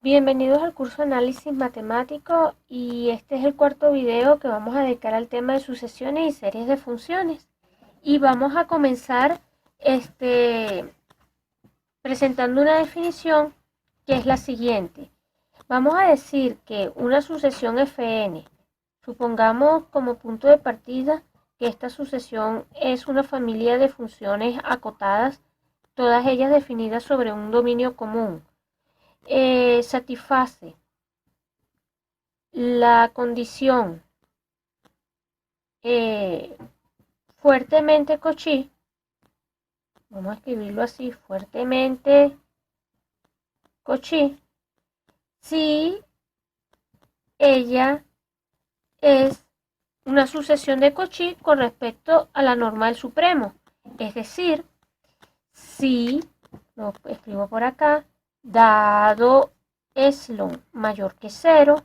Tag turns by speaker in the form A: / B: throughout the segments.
A: Bienvenidos al curso de análisis matemático y este es el cuarto video que vamos a dedicar al tema de sucesiones y series de funciones. Y vamos a comenzar presentando una definición que es la siguiente. Vamos a decir que una sucesión Fn, supongamos como punto de partida que esta sucesión es una familia de funciones acotadas, todas ellas definidas sobre un dominio común. Satisface la condición fuertemente Cauchy, vamos a escribirlo así, fuertemente Cauchy, si ella es una sucesión de Cauchy con respecto a la norma del supremo. Es decir, si, lo escribo por acá, dado epsilon mayor que 0,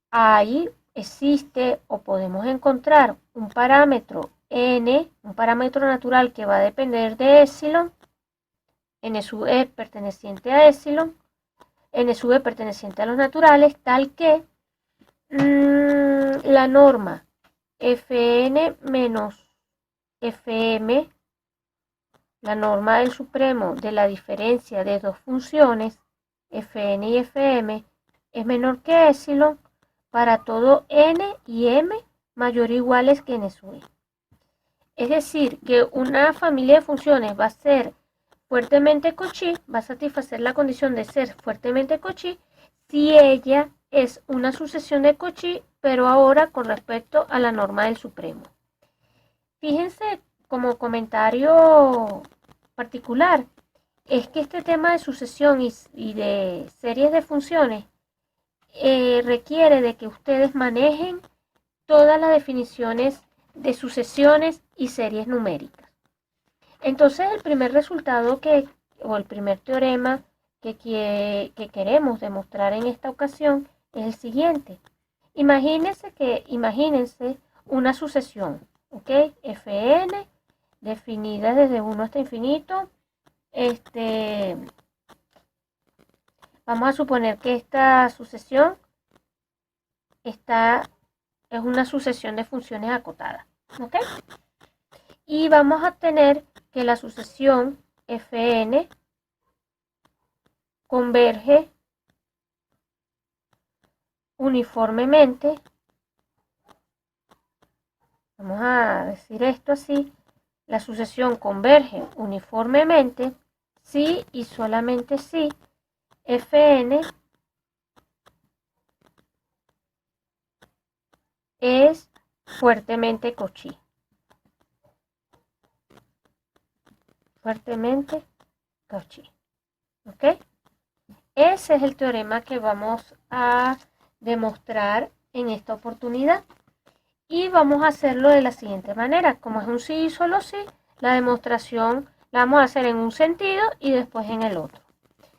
A: ahí existe o podemos encontrar un parámetro n, un parámetro natural que va a depender de epsilon, n sub e perteneciente a epsilon, n sub e perteneciente a los naturales, tal que la norma fn menos fm, la norma del supremo de la diferencia de dos funciones, fn y fm, es menor que epsilon para todo n y m mayor o iguales que n sub e. Es decir, que una familia de funciones va a ser fuertemente Cauchy, va a satisfacer la condición de ser fuertemente Cauchy si ella es una sucesión de Cauchy, pero ahora con respecto a la norma del supremo. Fíjense como comentario particular, es que este tema de sucesión y de series de funciones requiere de que ustedes manejen todas las definiciones de sucesiones y series numéricas. Entonces el primer resultado o el primer teorema que queremos demostrar en esta ocasión es el siguiente. Imagínense una sucesión, ¿ok? Fn definida desde 1 hasta infinito. Vamos a suponer que esta sucesión es una sucesión de funciones acotadas, ¿ok? Y vamos a tener que la sucesión Fn converge uniformemente, vamos a decir esto así, la sucesión converge uniformemente si y solamente si Fn es fuertemente Cauchy. Fuertemente Cauchy. ¿Ok? Ese es el teorema que vamos a demostrar en esta oportunidad. Y vamos a hacerlo de la siguiente manera. Como es un sí y solo sí, la demostración la vamos a hacer en un sentido y después en el otro.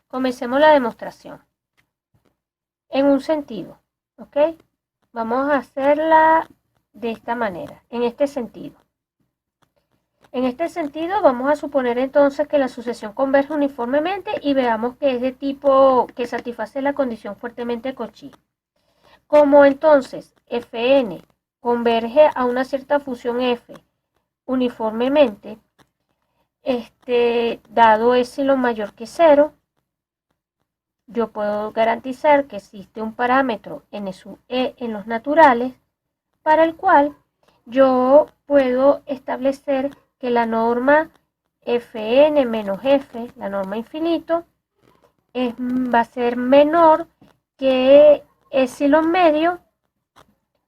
A: Comencemos la demostración. En un sentido, ¿ok? Vamos a hacerla de esta manera, en este sentido. En este sentido, vamos a suponer entonces que la sucesión converge uniformemente y veamos que es de tipo que satisface la condición fuertemente Cauchy. Como entonces Fn converge a una cierta función f uniformemente, dado epsilon mayor que 0, yo puedo garantizar que existe un parámetro n sub e en los naturales para el cual yo puedo establecer que la norma Fn menos f, la norma infinito, va a ser menor que epsilon medio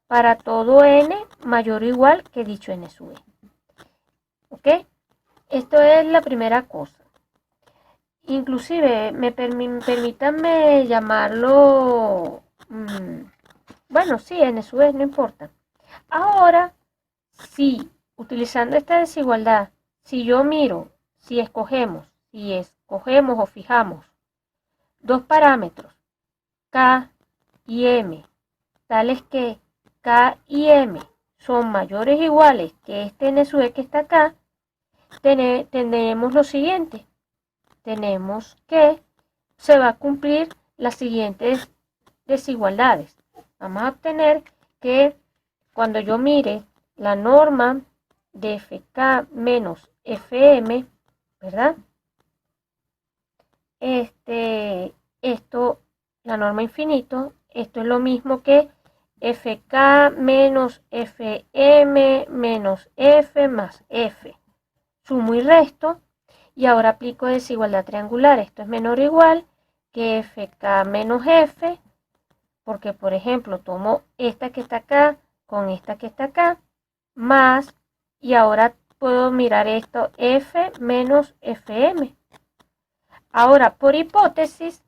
A: para todo n mayor o igual que dicho n sub e. ¿Ok? Esto es la primera cosa. Inclusive, permítanme llamarlo, bueno, sí, n sub e, no importa. Ahora, si utilizando esta desigualdad, si escogemos o fijamos dos parámetros, K y M, tales que K y M son mayores o iguales que este n sub e que está acá, tenemos lo siguiente. Tenemos que se va a cumplir las siguientes desigualdades. Vamos a obtener que cuando yo mire la norma de FK menos FM, ¿verdad? Esto, la norma infinito, esto es lo mismo que FK menos FM menos F más F. Sumo y resto, y ahora aplico desigualdad triangular. Esto es menor o igual que FK menos F, porque por ejemplo tomo esta que está acá con esta que está acá, más, y ahora puedo mirar esto, F menos FM. Ahora, por hipótesis,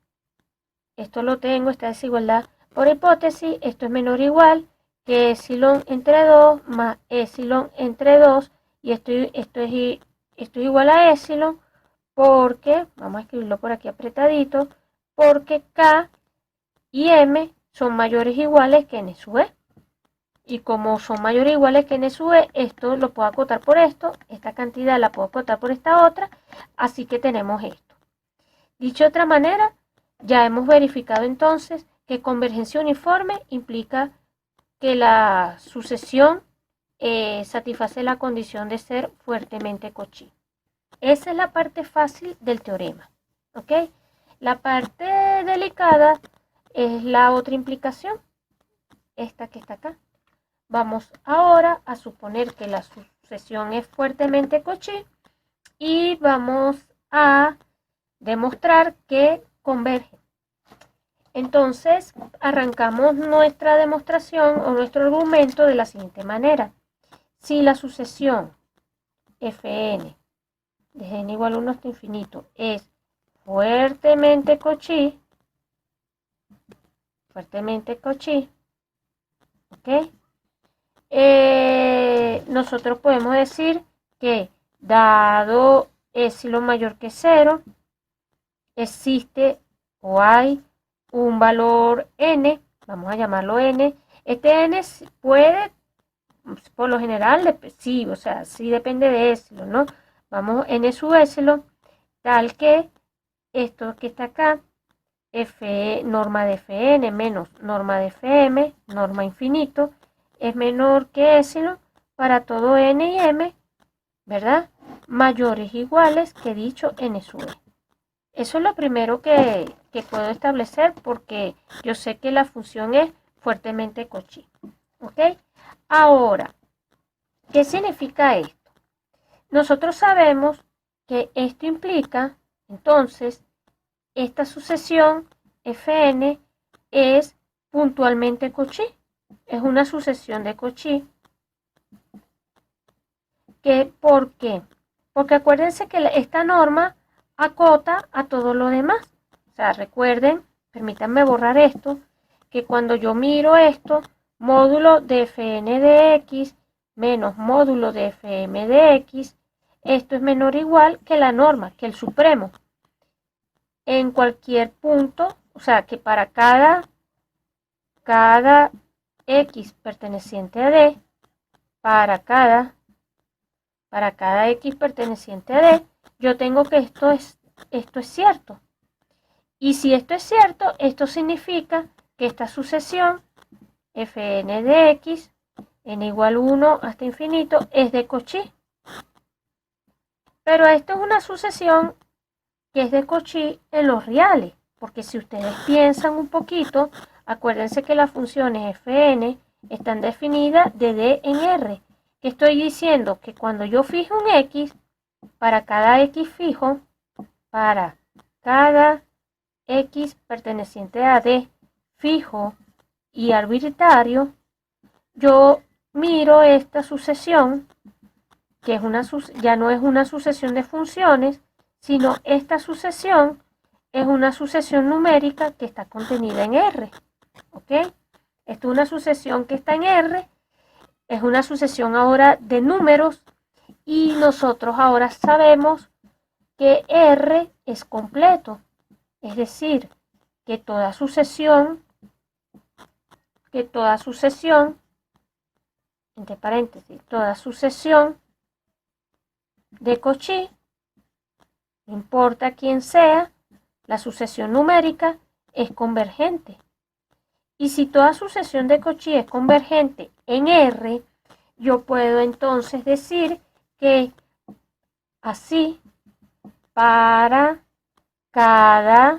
A: esto lo tengo, esta desigualdad, por hipótesis, esto es menor o igual que epsilon entre 2 más epsilon entre 2, y esto es igual a epsilon, porque, vamos a escribirlo por aquí apretadito, porque K y M son mayores o iguales que N sub E. Y como son mayores o iguales que N sub E, esto lo puedo acotar por esto, esta cantidad la puedo acotar por esta otra, así que tenemos esto. Dicho de otra manera, ya hemos verificado entonces que convergencia uniforme implica que la sucesión satisface la condición de ser fuertemente Cauchy. Esa es la parte fácil del teorema, ¿ok? La parte delicada es la otra implicación, esta que está acá. Vamos ahora a suponer que la sucesión es fuertemente Cauchy y vamos a demostrar que converge. Entonces, arrancamos nuestra demostración o nuestro argumento de la siguiente manera. Si la sucesión Fn desde n igual a 1 hasta infinito es fuertemente Cauchy, ¿ok? Nosotros podemos decir que dado epsilon mayor que 0, existe o hay un valor n, vamos a llamarlo n. Este n puede, por lo general, sí, o sea, sí depende de epsilon, ¿no? Vamos, n sub epsilon, tal que esto que está acá, norma de Fn menos norma de Fm, norma infinito, es menor que epsilon para todo n y m, ¿verdad? Mayores o iguales que dicho n sub e. Eso es lo primero que puedo establecer porque yo sé que la función es fuertemente Cauchy, ¿ok? Ahora, ¿qué significa esto? Nosotros sabemos que esto implica, entonces, esta sucesión Fn es puntualmente Cauchy, es una sucesión de Cauchy. ¿Por qué? Porque acuérdense que esta norma acota a todo lo demás. O sea, recuerden, permítanme borrar esto, que cuando yo miro esto, módulo de Fn de x menos módulo de Fm de x, esto es menor o igual que la norma, que el supremo. En cualquier punto, o sea, que para cada x perteneciente a D, para cada x perteneciente a D, yo tengo que esto es cierto. Y si esto es cierto, esto significa que esta sucesión Fn de x n igual 1 hasta infinito es de Cauchy. Pero esto es una sucesión que es de Cauchy en los reales, porque si ustedes piensan un poquito, acuérdense que las funciones Fn están definidas de D en R. Que estoy diciendo que cuando yo fijo un x, para cada x fijo, para cada x perteneciente a D fijo y arbitrario, yo miro esta sucesión, que es ya no es una sucesión de funciones, sino esta sucesión es una sucesión numérica que está contenida en R. ¿Ok? Esto es una sucesión que está en R, es una sucesión ahora de números, y nosotros ahora sabemos que R es completo. Es decir, que toda sucesión, entre paréntesis, toda sucesión de Cauchy, no importa quién sea, la sucesión numérica es convergente. Y si toda sucesión de Cauchy es convergente en R, yo puedo entonces decir que así, para cada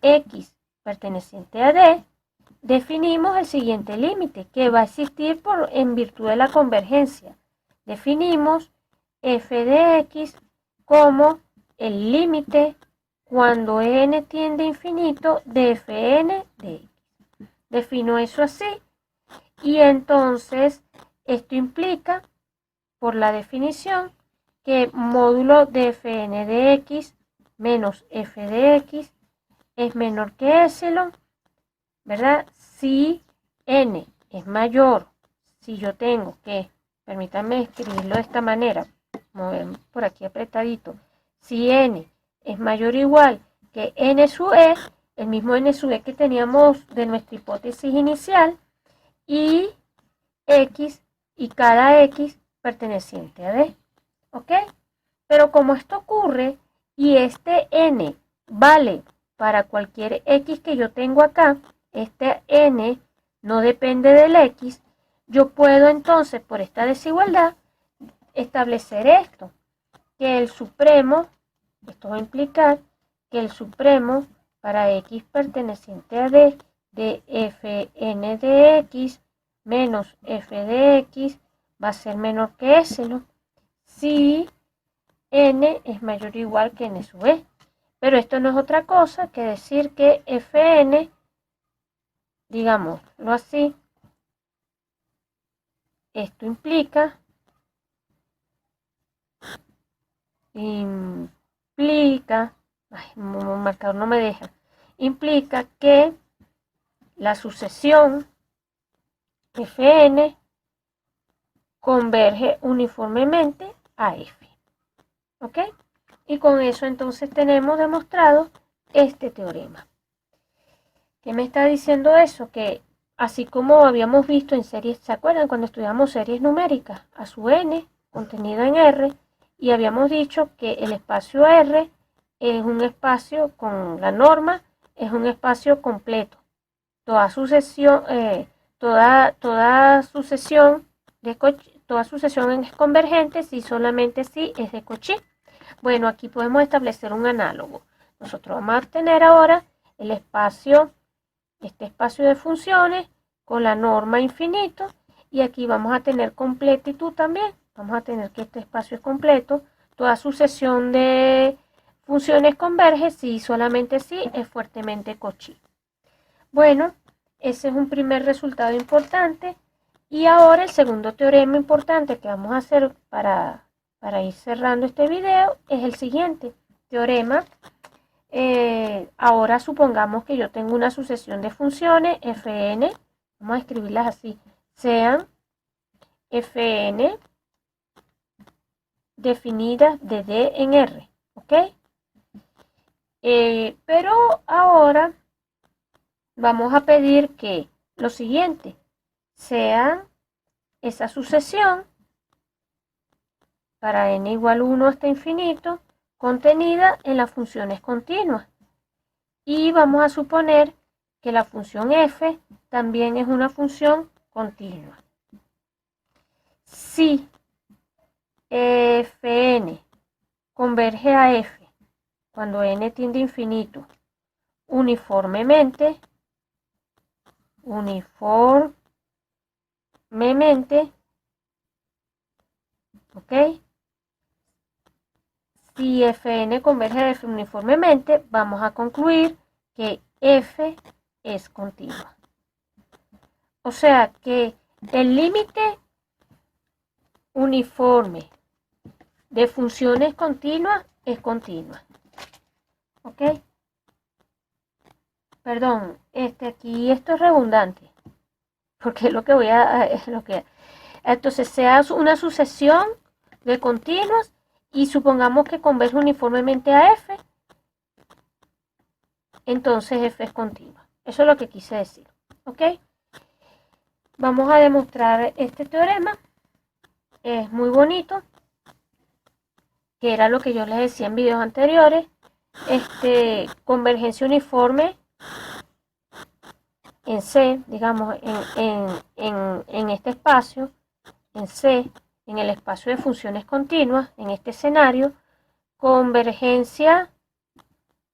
A: X perteneciente a D, definimos el siguiente límite que va a existir en virtud de la convergencia. Definimos f de x como el límite cuando n tiende a infinito de fn de x. Defino eso así y entonces esto implica, por la definición, que módulo de fn de x menos f de x es menor que epsilon, ¿verdad? Si n es mayor, si yo tengo que, permítanme escribirlo de esta manera, mover por aquí apretadito, si n es mayor o igual que n sub e, el mismo n sub e que teníamos de nuestra hipótesis inicial, y x y cada x perteneciente a D, ¿ok? Pero como esto ocurre y este n vale para cualquier x que yo tengo acá, este n no depende del x, yo puedo entonces por esta desigualdad establecer esto, que el supremo, esto va a implicar que el supremo para x perteneciente a D de fn de x menos f de x va a ser menor que epsilon si n es mayor o igual que n sub e. Pero esto no es otra cosa que decir que fn, digámoslo así, esto implica ay, el marcador no me deja, implica que la sucesión fn converge uniformemente a f, ¿ok? Y con eso entonces tenemos demostrado este teorema. ¿Qué me está diciendo eso? Que así como habíamos visto en series, ¿se acuerdan cuando estudiamos series numéricas? A su n contenido en R, y habíamos dicho que el espacio R es un espacio con la norma, es un espacio completo. Toda sucesión, toda sucesión es convergente si solamente si es de Cauchy. Bueno, aquí podemos establecer un análogo. Nosotros vamos a tener ahora el espacio, este espacio de funciones con la norma infinito, y aquí vamos a tener completitud también. Vamos a tener que este espacio es completo. Toda sucesión de funciones converge si solamente si es fuertemente Cauchy. Bueno, ese es un primer resultado importante. Y ahora el segundo teorema importante que vamos a hacer para ir cerrando este video es el siguiente teorema. Ahora supongamos que yo tengo una sucesión de funciones fn, vamos a escribirlas así, sean fn definidas de D en R, ¿ok? Pero ahora vamos a pedir que lo siguiente sea esa sucesión para n igual 1 hasta infinito contenida en las funciones continuas. Y vamos a suponer que la función f también es una función continua. Si fn converge a f cuando n tiende a infinito uniformemente, ¿ok? Si fn converge a f uniformemente, vamos a concluir que f es continua. O sea que el límite uniforme de funciones continuas es continua. ¿Ok? Perdón, aquí esto es redundante, porque es lo que entonces sea una sucesión de continuos y supongamos que converge uniformemente a f, entonces f es continua. Eso es lo que quise decir, ¿ok? Vamos a demostrar este teorema. Es muy bonito, que era lo que yo les decía en videos anteriores. Convergencia uniforme en C, digamos, en este espacio, en C, en el espacio de funciones continuas, en este escenario, convergencia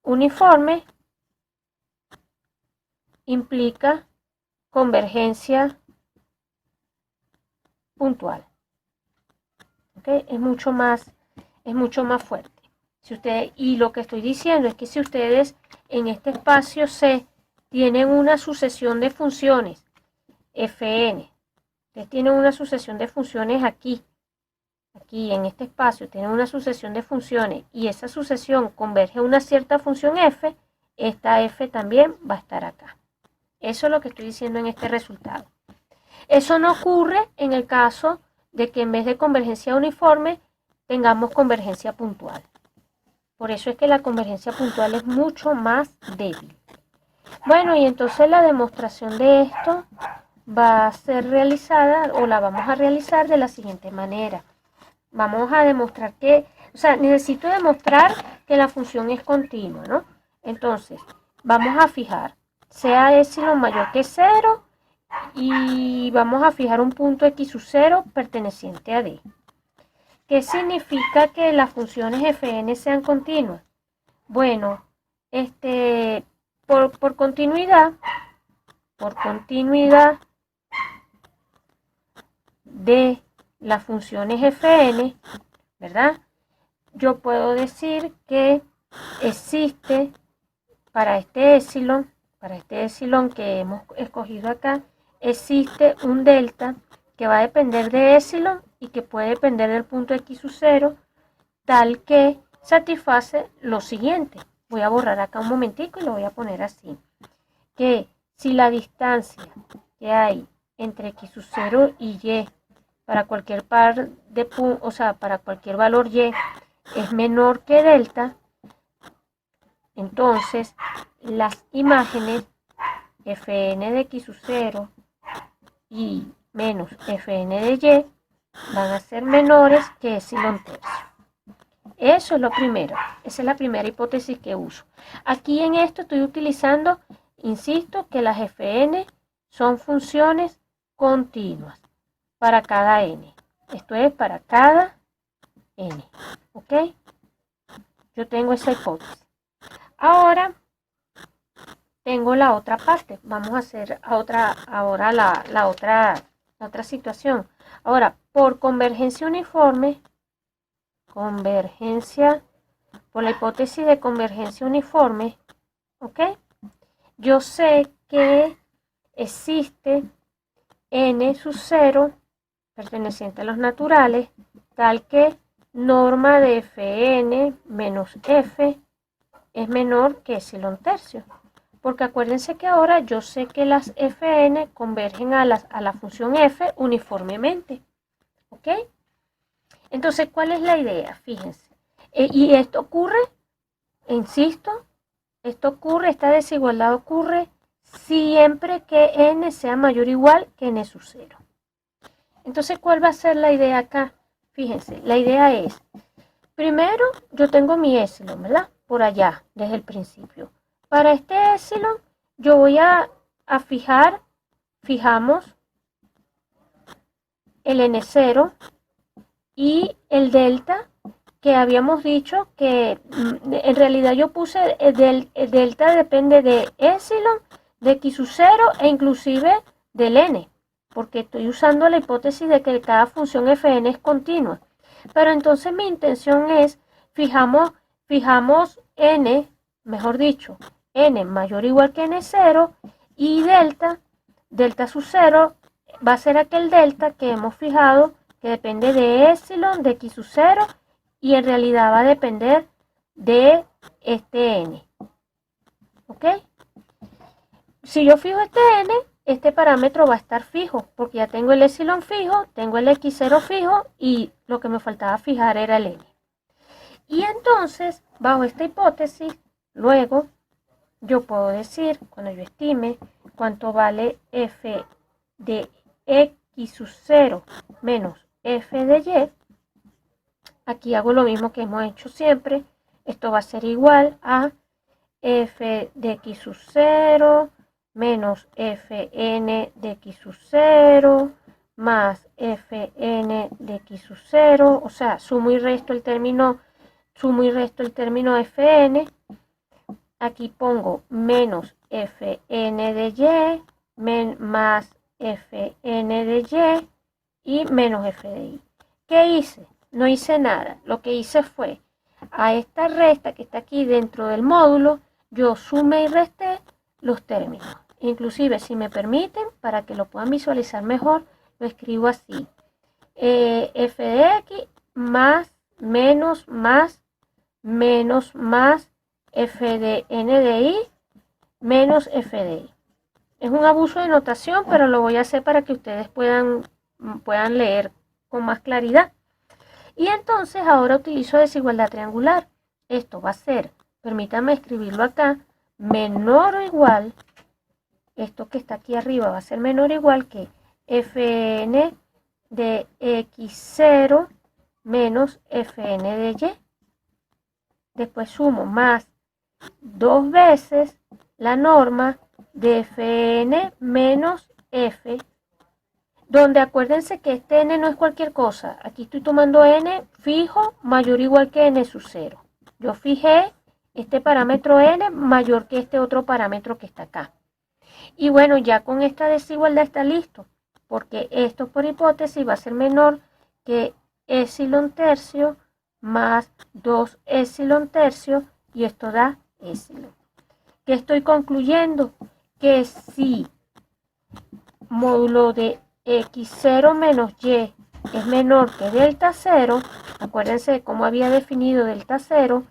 A: uniforme implica convergencia puntual. ¿Okay? Es mucho más fuerte. Si ustedes, y lo que estoy diciendo es que si ustedes en este espacio C tienen una sucesión de funciones Fn, ustedes tienen una sucesión de funciones aquí en este espacio, tienen una sucesión de funciones y esa sucesión converge a una cierta función f, esta f también va a estar acá. Eso es lo que estoy diciendo en este resultado. Eso no ocurre en el caso de que en vez de convergencia uniforme tengamos convergencia puntual. Por eso es que la convergencia puntual es mucho más débil. Bueno, y entonces la demostración de esto va a ser realizada, o la vamos a realizar de la siguiente manera. Vamos a demostrar que, o sea, necesito demostrar que la función es continua, ¿no? Entonces, vamos a fijar, sea epsilon mayor que 0, y vamos a fijar un punto x sub 0 perteneciente a D. ¿Qué significa que las funciones fn sean continuas? Bueno, por continuidad de las funciones fn, ¿verdad? Yo puedo decir que existe para este epsilon que hemos escogido acá, existe un delta que va a depender de epsilon y que puede depender del punto x sub 0, tal que satisface lo siguiente. Voy a borrar acá un momentico y lo voy a poner así. Que si la distancia que hay entre x sub 0 y y para cualquier par de puntos, o sea, para cualquier valor y es menor que delta, entonces las imágenes fn de x sub 0 y menos fn de y van a ser menores que epsilon tercio. Eso es lo primero. Esa es la primera hipótesis que uso. Aquí en esto estoy utilizando, insisto, que las fn son funciones continuas para cada n. Esto es para cada n. ¿Ok? Yo tengo esa hipótesis. Ahora tengo la otra parte. Vamos a hacer ahora la otra situación. Ahora, por convergencia uniforme, por la hipótesis de convergencia uniforme, ¿ok? Yo sé que existe n sub 0 perteneciente a los naturales, tal que norma de fn menos f es menor que epsilon tercio. Porque acuérdense que ahora yo sé que las fn convergen a la función f uniformemente. ¿Ok? Entonces, ¿cuál es la idea? Fíjense. Y esto ocurre, insisto, esta desigualdad ocurre siempre que n sea mayor o igual que n sub 0. Entonces, ¿cuál va a ser la idea acá? Fíjense, la idea es, primero yo tengo mi epsilon, ¿verdad? Por allá, desde el principio. Para este epsilon, yo voy a fijamos el n0 y el delta, que habíamos dicho que en realidad yo puse el delta depende de epsilon, de x sub 0 e inclusive del n, porque estoy usando la hipótesis de que cada función fn es continua. Pero entonces mi intención es, fijamos n, mejor dicho, n mayor o igual que n0 y delta sub 0 va a ser aquel delta que hemos fijado que depende de epsilon, de x sub 0 y en realidad va a depender de este n. ¿Ok? Si yo fijo este n, este parámetro va a estar fijo, porque ya tengo el epsilon fijo, tengo el x0 fijo y lo que me faltaba fijar era el n. Y entonces, bajo esta hipótesis, luego yo puedo decir, cuando yo estime cuánto vale f de x sub 0 menos f de y, aquí hago lo mismo que hemos hecho siempre. Esto va a ser igual a f de x sub 0 menos fn de x sub 0 más fn de x sub 0, o sea, sumo y resto el término fn. Aquí pongo menos fn de y más fn de y menos f de y. ¿Qué hice? No hice nada. Lo que hice fue a esta resta que está aquí dentro del módulo, yo sumé y resté los términos. Inclusive, si me permiten, para que lo puedan visualizar mejor, lo escribo así. F de x más, menos, más f de n de y menos f de y. Es un abuso de notación, pero lo voy a hacer para que ustedes puedan leer con más claridad. Y entonces ahora utilizo desigualdad triangular. Esto va a ser, permítanme escribirlo acá, menor o igual, esto que está aquí arriba va a ser menor o igual que fn de x0 menos fn de y. Después sumo más 2 veces la norma de fn menos f, donde acuérdense que este n no es cualquier cosa. Aquí estoy tomando n fijo mayor o igual que n sub 0. Yo fijé este parámetro n mayor que este otro parámetro que está acá. Y bueno, ya con esta desigualdad está listo, porque esto por hipótesis va a ser menor que epsilon tercio más 2 epsilon tercio, y esto da epsilon. ¿Qué estoy concluyendo? Que si módulo de x0 menos y es menor que delta 0, acuérdense de cómo había definido delta 0,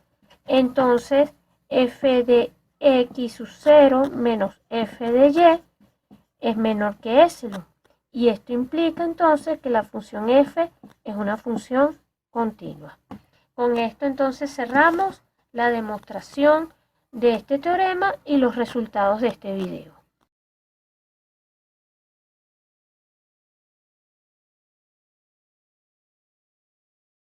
A: entonces f de x sub 0 menos f de y es menor que epsilon. Y esto implica entonces que la función f es una función continua. Con esto entonces cerramos la demostración de este teorema y los resultados de este video.